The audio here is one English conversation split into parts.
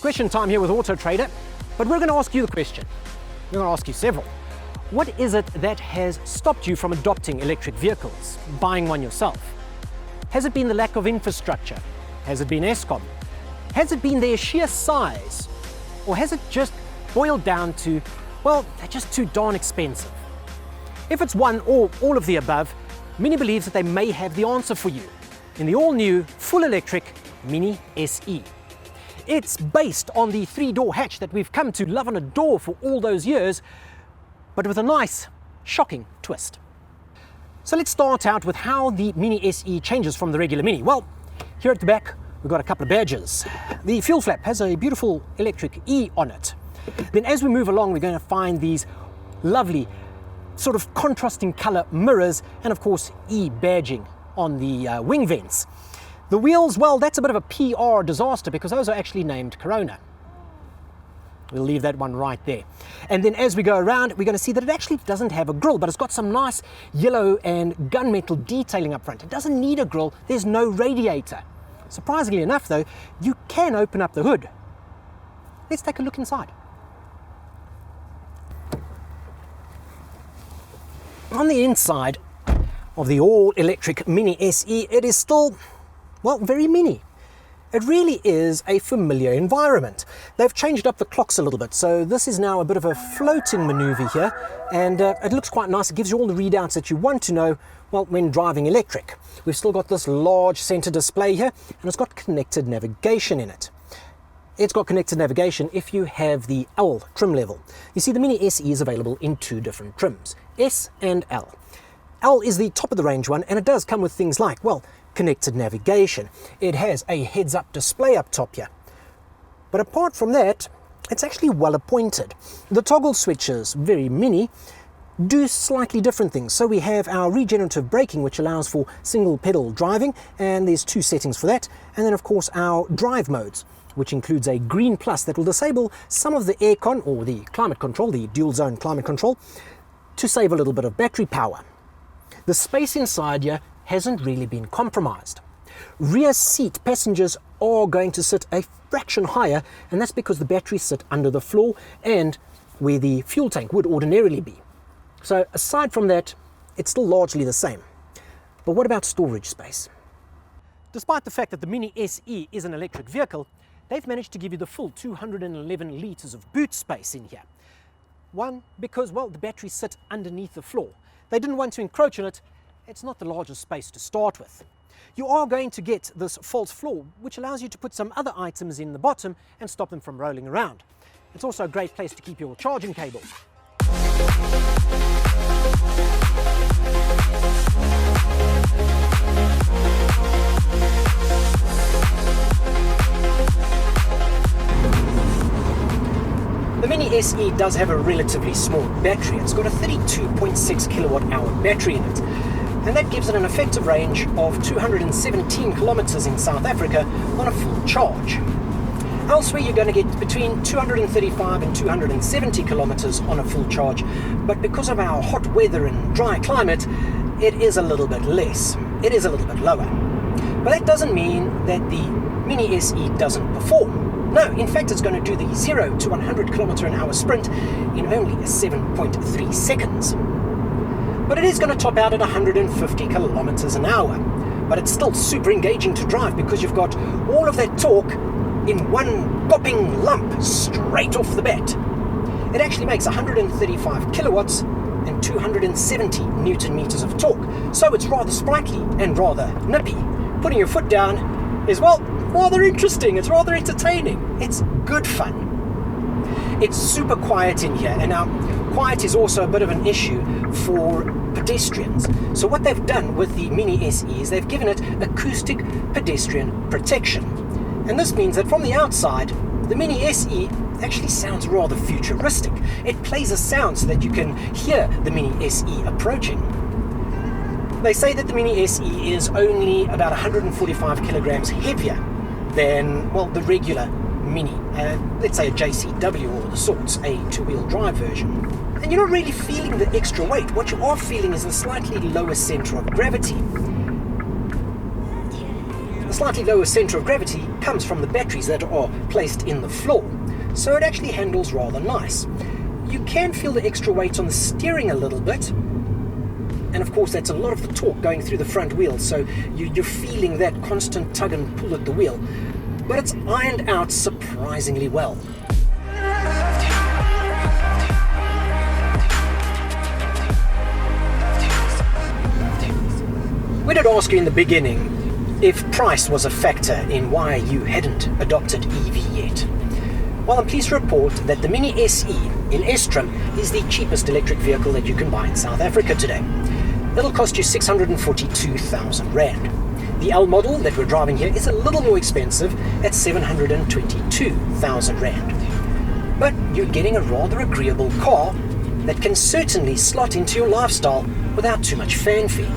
Question time here with Auto Trader, but we're going to ask you the question. We're going to ask you several. What is it that has stopped you from adopting electric vehicles, buying one yourself? Has it been the lack of infrastructure? Has it been Eskom? Has it been their sheer size? Or has it just boiled down to, well, they're just too darn expensive? If it's one or all of the above, Mini believes that they may have the answer for you in the all-new, full-electric Mini SE. It's based on the 3-door hatch that we've come to love and adore for all those years, but with a nice, shocking twist. So let's start out with how the Mini SE changes from the regular Mini. Well, here at the back, we've got a couple of badges. The fuel flap has a beautiful electric E on it. Then as we move along, we're going to find these lovely sort of contrasting color mirrors and of course E badging on the wing vents. The wheels, well, that's a bit of a PR disaster because those are actually named Corona. We'll leave that one right there. And then as we go around, we're going to see that it actually doesn't have a grille, but it's got some nice yellow and gunmetal detailing up front. It doesn't need a grille, there's no radiator. Surprisingly enough though, you can open up the hood. Let's take a look inside. On the inside of the all-electric Mini SE, it is still, well, very mini. It really is a familiar environment. They've changed up the clocks a little bit, so this is now a bit of a floating maneuver here, and it looks quite nice. It gives you all the readouts that you want to know, well, when driving electric. We've still got this large center display here, and it's got connected navigation in it. It's got connected navigation if you have the L trim level. You see, the Mini SE is available in 2 different trims, S and L. L is the top of the range one, and it does come with things like, well, connected navigation. It has a heads-up display up top here. But apart from that, it's actually well appointed. The toggle switches, very mini, do slightly different things. So we have our regenerative braking, which allows for single pedal driving, and there's 2 settings for that. And then of course our drive modes, which includes a green plus that will disable some of the aircon or the climate control, the dual zone climate control, to save a little bit of battery power. The space inside here hasn't really been compromised. Rear seat passengers are going to sit a fraction higher, and that's because the batteries sit under the floor and where the fuel tank would ordinarily be. So aside from that, it's still largely the same. But what about storage space? Despite the fact that the Mini SE is an electric vehicle, they've managed to give you the full 211 litres of boot space in here. One, because, well, the batteries sit underneath the floor. They didn't want to encroach on it. It's not the largest space to start with. You are going to get this false floor, which allows you to put some other items in the bottom and stop them from rolling around. It's also a great place to keep your charging cables. The Mini SE does have a relatively small battery. It's got a 32.6 kilowatt hour battery in it, and that gives it an effective range of 217 kilometers in South Africa on a full charge. Elsewhere you're going to get between 235 and 270 kilometers on a full charge, but because of our hot weather and dry climate, it is a little bit less. It is a little bit lower. But that doesn't mean that the Mini SE doesn't perform. No, in fact it's going to do the 0 to 100 kilometer an hour sprint in only 7.3 seconds. But it is going to top out at 150 kilometers an hour. But it's still super engaging to drive because you've got all of that torque in one popping lump straight off the bat. It actually makes 135 kilowatts and 270 newton meters of torque. So it's rather sprightly and rather nippy. Putting your foot down is, well, rather interesting. It's rather entertaining. It's good fun. It's super quiet in here, and now quiet is also a bit of an issue for pedestrians. So what they've done with the Mini SE is they've given it acoustic pedestrian protection. And this means that from the outside, the Mini SE actually sounds rather futuristic. It plays a sound so that you can hear the Mini SE approaching. They say that the Mini SE is only about 145 kilograms heavier than, well, the regular Mini, let's say a JCW or the sorts, a two-wheel drive version. And you're not really feeling the extra weight. What you are feeling is a slightly lower center of gravity. This slightly lower centre of gravity comes from the batteries that are placed in the floor, so it actually handles rather nice. You can feel the extra weight on the steering a little bit, and of course that's a lot of the torque going through the front wheel, so you're feeling that constant tug and pull at the wheel, but it's ironed out surprisingly well. We did ask you in the beginning if price was a factor in why you hadn't adopted EV yet. Well, I'm pleased to report that the Mini SE in S-trim is the cheapest electric vehicle that you can buy in South Africa today. It'll cost you 642,000 Rand. The L model that we're driving here is a little more expensive at 722,000 Rand. But you're getting a rather agreeable car that can certainly slot into your lifestyle without too much fanfare.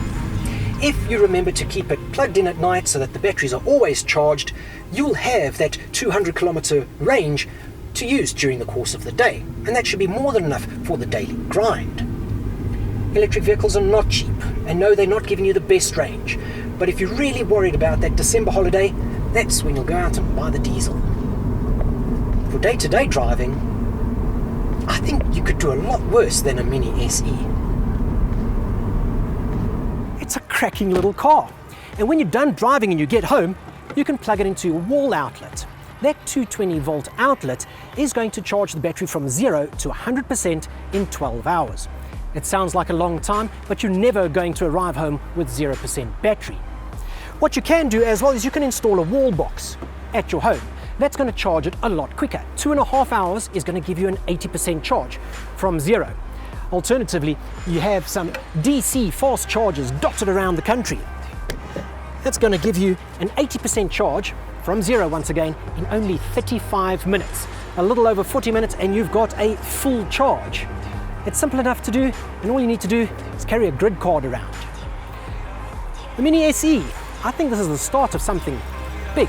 If you remember to keep it plugged in at night so that the batteries are always charged, you'll have that 200 kilometer range to use during the course of the day, and that should be more than enough for the daily grind. Electric vehicles are not cheap, and no, they're not giving you the best range, but if you're really worried about that December holiday, that's when you'll go out and buy the diesel. For day-to-day driving, I think you could do a lot worse than a Mini SE. It's a cracking little car, and when you're done driving and you get home, you can plug it into your wall outlet. That 220 volt outlet is going to charge the battery from 0 to 100% in 12 hours. It sounds like a long time, but you're never going to arrive home with 0% battery. What you can do as well is you can install a wall box at your home. That's going to charge it a lot quicker. 2.5 hours is going to give you an 80% charge from 0. Alternatively, you have some DC fast chargers dotted around the country. That's going to give you an 80% charge from 0 once again in only 35 minutes. A little over 40 minutes and you've got a full charge. It's simple enough to do, and all you need to do is carry a grid card around. The Mini SE, I think this is the start of something big.